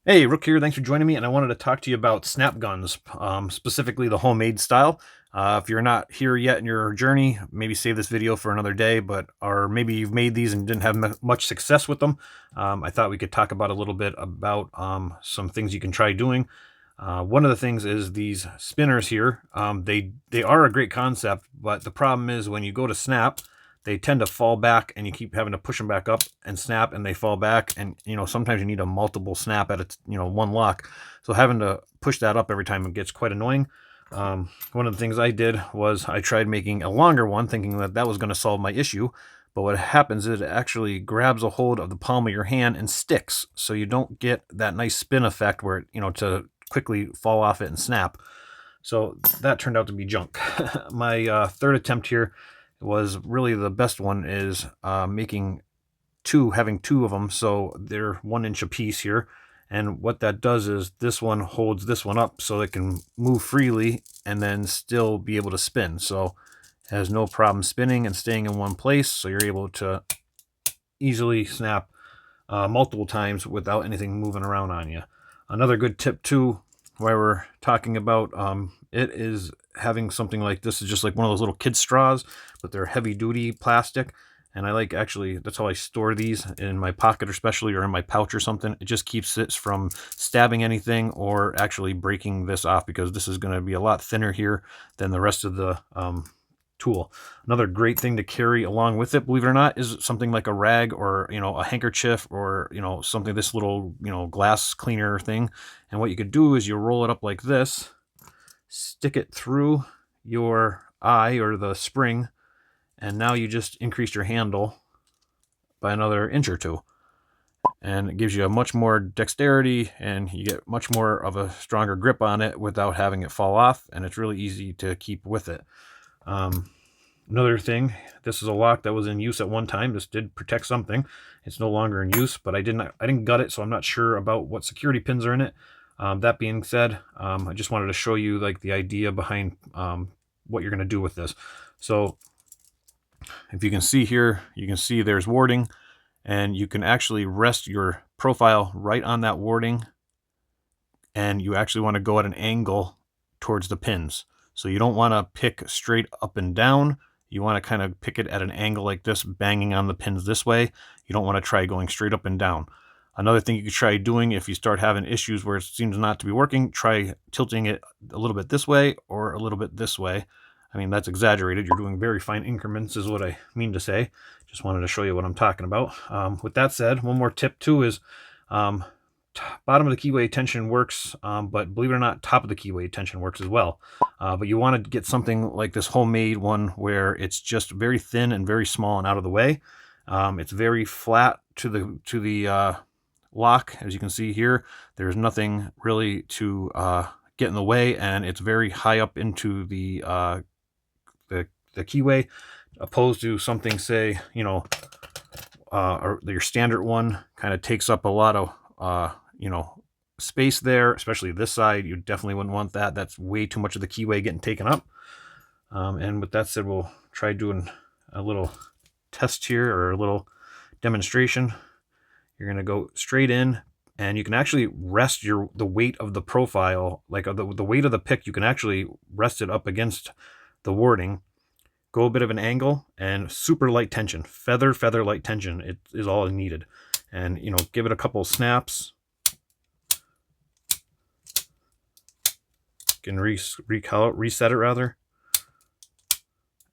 Hey, Rook here. Thanks for joining me. And I wanted to talk to you about snap guns, specifically the homemade style. If you're not here yet in your journey, maybe save this video for another day. But or maybe you've made these and didn't have much success with them. I thought we could talk about a little bit about some things you can try doing. One of the things is these spinners here. They are a great concept, but the problem is when you go to snap, they tend to fall back and you keep having to push them back up and snap and they fall back. And, sometimes you need a multiple snap at its, one lock. So having to push that up every time, it gets quite annoying. One of the things I did was I tried making a longer one thinking that that was going to solve my issue. But what happens is it actually grabs a hold of the palm of your hand and sticks. So you don't get that nice spin effect where, to quickly fall off it and snap. So that turned out to be junk. My third attempt here was really the best one is having two of them, so they're 1 inch a piece here. And what that does is this one holds this one up so it can move freely and then still be able to spin. So it has no problem spinning and staying in one place, so you're able to easily snap multiple times without anything moving around on you. Another good tip too, while we're talking about it, is having something like this. Is just like one of those little kid straws, but they're heavy duty plastic. And I like, actually, that's how I store these, in my pocket especially, or in my pouch or something. It just keeps it from stabbing anything or actually breaking this off, because this is going to be a lot thinner here than the rest of the tool. Another great thing to carry along with it, believe it or not, is something like a rag or, a handkerchief or, something, this little, glass cleaner thing. And what you could do is you roll it up like this, stick it through your eye or the spring, and now you just increase your handle by another inch or two. And it gives you a much more dexterity, and you get much more of a stronger grip on it without having it fall off, and it's really easy to keep with it. Another thing, this is a lock that was in use at one time. This did protect something. It's no longer in use, but I didn't gut it, so I'm not sure about what security pins are in it. That being said, I just wanted to show you like the idea behind what you're going to do with this. So if you can see here, you can see there's warding, and you can actually rest your profile right on that warding, and you actually want to go at an angle towards the pins. So you don't want to pick straight up and down. You want to kind of pick it at an angle like this, banging on the pins this way. You don't want to try going straight up and down. Another thing you could try doing, if you start having issues where it seems not to be working, try tilting it a little bit this way or a little bit this way. I mean, that's exaggerated. You're doing very fine increments is what I mean to say. Just wanted to show you what I'm talking about. With that said, one more tip too is bottom of the keyway tension works, but believe it or not, top of the keyway tension works as well. But you want to get something like this homemade one where it's just very thin and very small and out of the way. It's very flat to the lock. As you can see here, there's nothing really to get in the way, and it's very high up into the keyway, opposed to something, say, or your standard one kind of takes up a lot of space there, especially this side. You definitely wouldn't want that. That's way too much of the keyway getting taken up. And with that said, we'll try doing a little test here, or a little demonstration. You're going to go straight in, and you can actually rest the weight of the profile, like the weight of the pick, you can actually rest it up against the warding. Go a bit of an angle, and super light tension, feather light tension, it is all needed. And give it a couple snaps. You can reset it rather,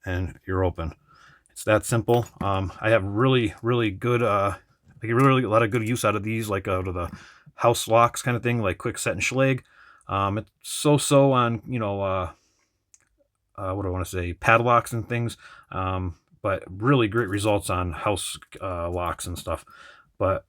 and you're open. It's that simple. I have really good I get really a lot of good use out of these, like out of the house locks kind of thing, like quick set and Schlage. It's so on what do I want to say, padlocks and things, but really great results on house locks and stuff. But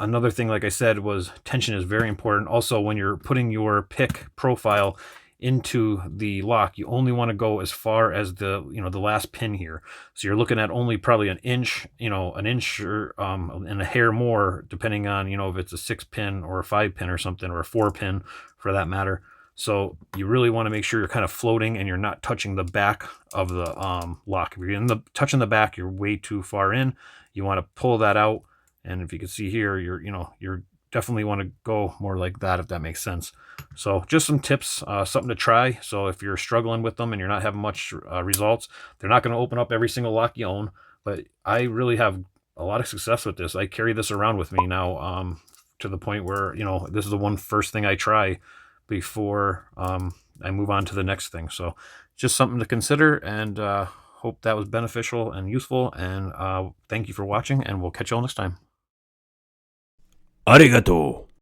another thing, like I said, was tension is very important. Also, when you're putting your pick profile into the lock, you only want to go as far as the last pin here. So you're looking at only probably an inch, an inch or and a hair more, depending on if it's a 6-pin or a 5-pin or something, or a 4-pin for that matter. So you really want to make sure you're kind of floating and you're not touching the back of the lock. If you're touching the back, you're way too far in. You want to pull that out. And if you can see here, you're definitely want to go more like that, if that makes sense. So just some tips, something to try. So if you're struggling with them and you're not having much results, they're not going to open up every single lock you own. But I really have a lot of success with this. I carry this around with me now, to the point where, this is the first thing I try before I move on to the next thing. So just something to consider, and hope that was beneficial and useful. And thank you for watching, and we'll catch you all next time. ありがとう。